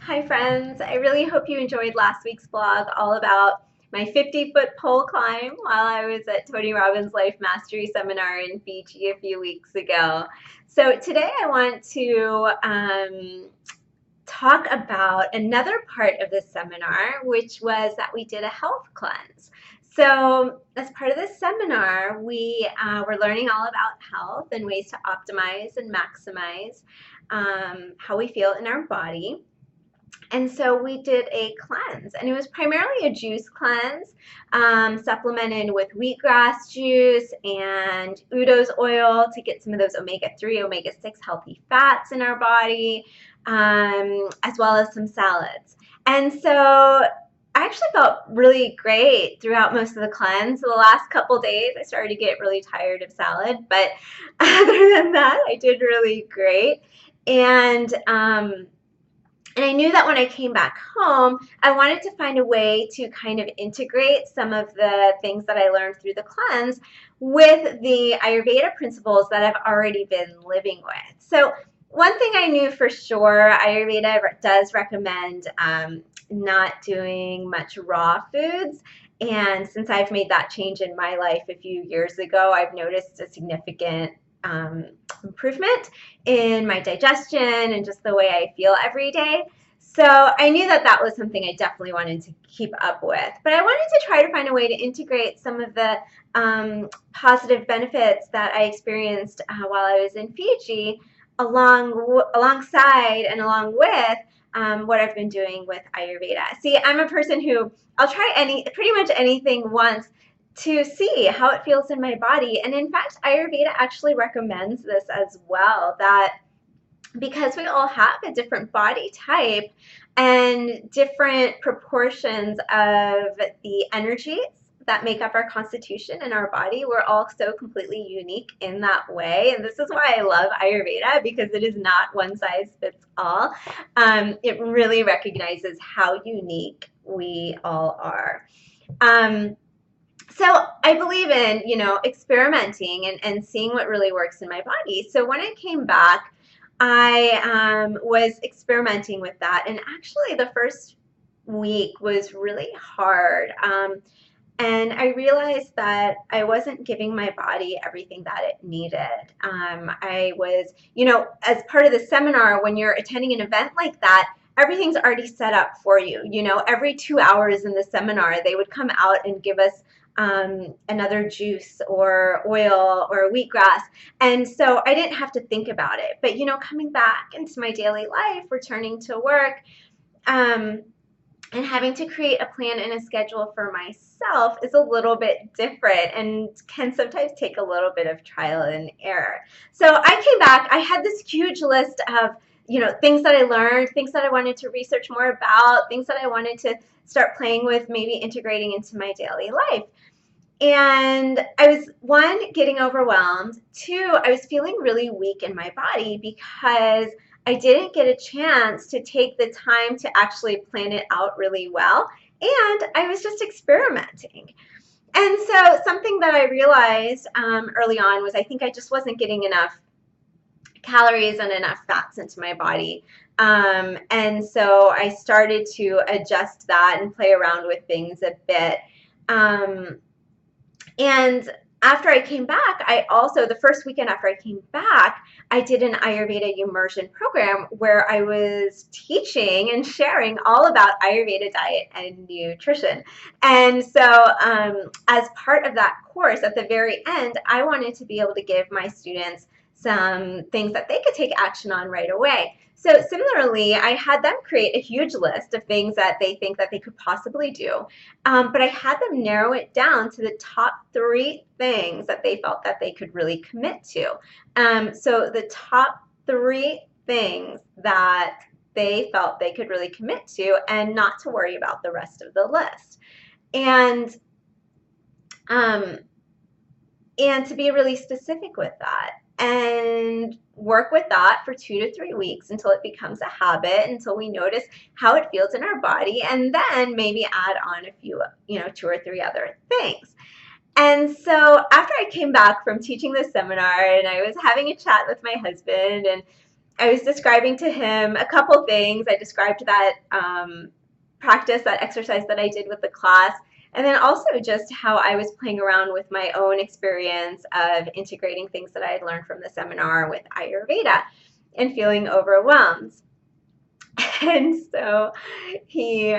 Hi friends, I really hope you enjoyed last week's vlog all about my 50-foot pole climb while I was at Tony Robbins' Life Mastery Seminar in Fiji a few weeks ago. So today I want to talk about another part of the seminar, which was that we did a health cleanse. So as part of this seminar, we were learning all about health and ways to optimize and maximize how we feel in our body. And so we did a cleanse, and it was primarily a juice cleanse, supplemented with wheatgrass juice and Udo's oil to get some of those omega-3, omega-6 healthy fats in our body, as well as some salads. And so I actually felt really great throughout most of the cleanse. So the last couple days, I started to get really tired of salad, but other than that, I did really great. And I knew that when I came back home, I wanted to find a way to kind of integrate some of the things that I learned through the cleanse with the Ayurveda principles that I've already been living with. So one thing I knew for sure, Ayurveda does recommend not doing much raw foods. And since I've made that change in my life a few years ago, I've noticed a significant improvement in my digestion and just the way I feel every day. So I knew that that was something I definitely wanted to keep up with. But I wanted to try to find a way to integrate some of the positive benefits that I experienced while I was in Fiji alongside and along with what I've been doing with Ayurveda. See, I'm a person who I'll try pretty much anything once to see how it feels in my body. And in fact, Ayurveda actually recommends this as well, that because we all have a different body type and different proportions of the energies that make up our constitution and our body, we're all so completely unique in that way. And this is why I love Ayurveda, because it is not one size fits all. It really recognizes how unique we all are. So I believe in, experimenting and seeing what really works in my body. So when I came back, I was experimenting with that. And actually the first week was really hard. And I realized that I wasn't giving my body everything that it needed. I was, as part of the seminar, when you're attending an event like that, everything's already set up for you. Every 2 hours in the seminar, they would come out and give us another juice or oil or wheatgrass. And so I didn't have to think about it. But, coming back into my daily life, returning to work, and having to create a plan and a schedule for myself is a little bit different and can sometimes take a little bit of trial and error. So I came back, I had this huge list of things that I learned, things that I wanted to research more about, things that I wanted to start playing with, maybe integrating into my daily life. And I was, one, getting overwhelmed. Two, I was feeling really weak in my body because I didn't get a chance to take the time to actually plan it out really well. And I was just experimenting. And so something that I realized early on was I think I just wasn't getting enough calories and enough fats into my body. And so I started to adjust that and play around with things a bit. And after I came back, the first weekend after I came back, I did an Ayurveda immersion program where I was teaching and sharing all about Ayurveda diet and nutrition. And so as part of that course, at the very end, I wanted to be able to give my students some things that they could take action on right away. So similarly, I had them create a huge list of things that they think that they could possibly do, but I had them narrow it down to the top 3 things that they felt that they could really commit to. So the top 3 things that they felt they could really commit to and not to worry about the rest of the list. And to be really specific with that and work with that for 2 to 3 weeks until it becomes a habit, until we notice how it feels in our body, and then maybe add on a few, 2 or 3 other things. And so after I came back from teaching this seminar and I was having a chat with my husband, and I was describing to him a couple things. I described that practice, that exercise that I did with the class, and then also just how I was playing around with my own experience of integrating things that I had learned from the seminar with Ayurveda and feeling overwhelmed. And so he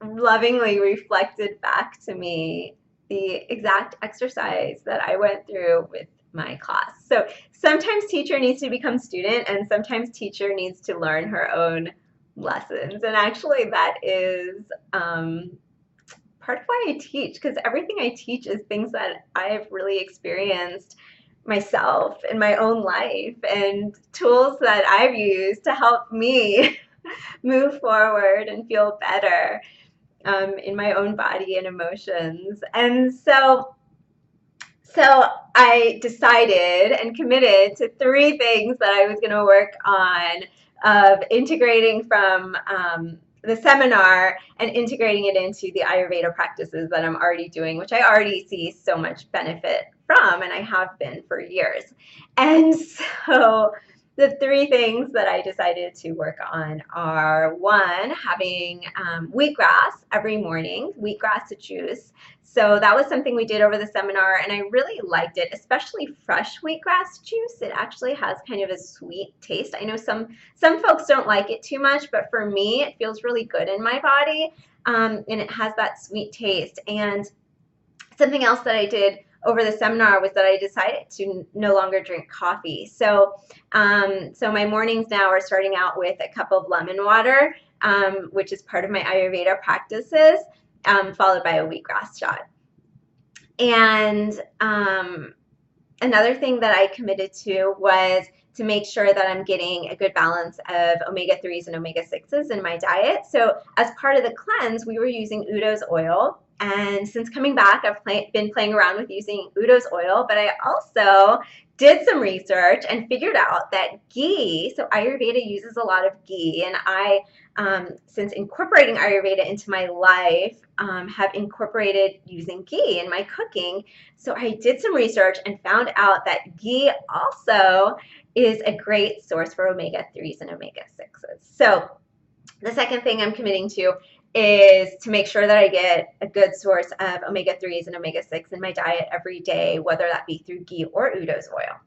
lovingly reflected back to me the exact exercise that I went through with my class. So sometimes teacher needs to become student, and sometimes teacher needs to learn her own lessons. And actually that is part of why I teach, because everything I teach is things that I've really experienced myself in my own life and tools that I've used to help me move forward and feel better in my own body and emotions. And so I decided and committed to 3 things that I was going to work on of integrating from the seminar and integrating it into the Ayurveda practices that I'm already doing, which I already see so much benefit from, and I have been for years. And so the 3 things that I decided to work on are, 1, having wheatgrass every morning, wheatgrass juice. So that was something we did over the seminar, and I really liked it, especially fresh wheatgrass juice. It actually has kind of a sweet taste. I know some folks don't like it too much, but for me, it feels really good in my body, and it has that sweet taste. And something else that I did over the seminar was that I decided to no longer drink coffee. So, so my mornings now are starting out with a cup of lemon water, which is part of my Ayurveda practices, followed by a wheatgrass shot. And another thing that I committed to was to make sure that I'm getting a good balance of omega-3s and omega-6s in my diet. So as part of the cleanse, we were using Udo's oil. And since coming back, I've been playing around with using Udo's oil, but I also did some research and figured out that ghee, so Ayurveda uses a lot of ghee, and I, since incorporating Ayurveda into my life, have incorporated using ghee in my cooking. So I did some research and found out that ghee also is a great source for omega-3s and omega-6s. So the second thing I'm committing to is to make sure that I get a good source of omega-3s and omega-6 in my diet every day, whether that be through ghee or Udo's oil.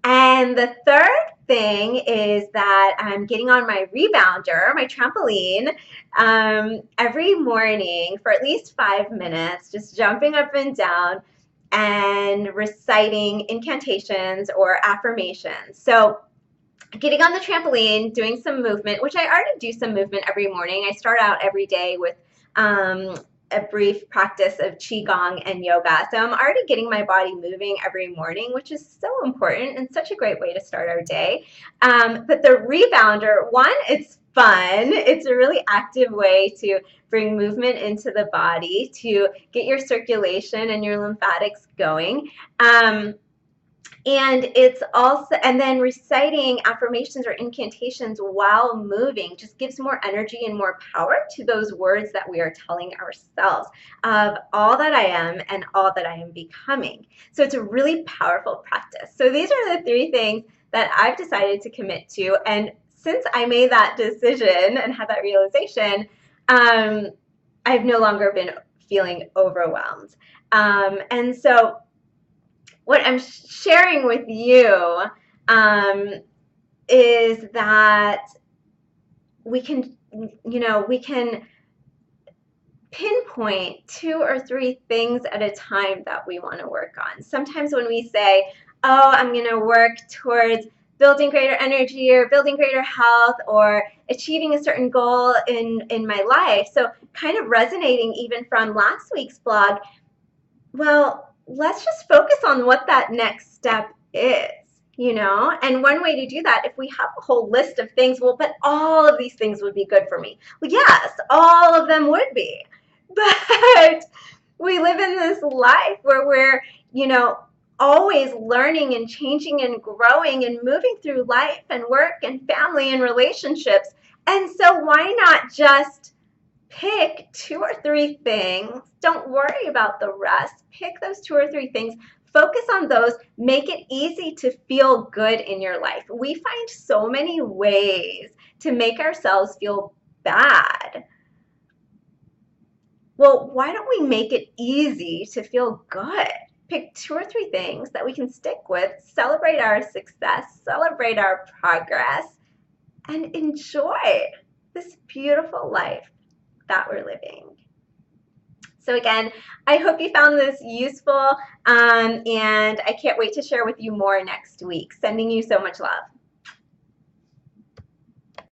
And the third thing is that I'm getting on my rebounder, my trampoline, every morning for at least 5 minutes, just jumping up and down and reciting incantations or affirmations. So getting on the trampoline, doing some movement, which I already do some movement every morning. I start out every day with a brief practice of Qigong and yoga. So I'm already getting my body moving every morning, which is so important and such a great way to start our day. But the rebounder, 1, it's fun. It's a really active way to bring movement into the body, to get your circulation and your lymphatics going. And it's also, and then reciting affirmations or incantations while moving just gives more energy and more power to those words that we are telling ourselves of all that I am and all that I am becoming. So it's a really powerful practice. So these are the 3 things that I've decided to commit to. And since I made that decision and had that realization, I've no longer been feeling overwhelmed. And so what I'm sharing with you is that we can, we can pinpoint 2 or 3 things at a time that we want to work on. Sometimes when we say, oh, I'm going to work towards building greater energy or building greater health or achieving a certain goal in my life. So kind of resonating even from last week's blog, well, let's just focus on what that next step is, and one way to do that, if we have a whole list of things, well, but all of these things would be good for me. Well, yes, all of them would be, but we live in this life where we're, always learning and changing and growing and moving through life and work and family and relationships. And so why not just pick 2 or 3 things? Don't worry about the rest. Pick those 2 or 3 things. Focus on those. Make it easy to feel good in your life. We find so many ways to make ourselves feel bad. Well, why don't we make it easy to feel good? Pick 2 or 3 things that we can stick with, celebrate our success, celebrate our progress, and enjoy this beautiful life that we're living. So again, I hope you found this useful, and I can't wait to share with you more next week. Sending you so much love.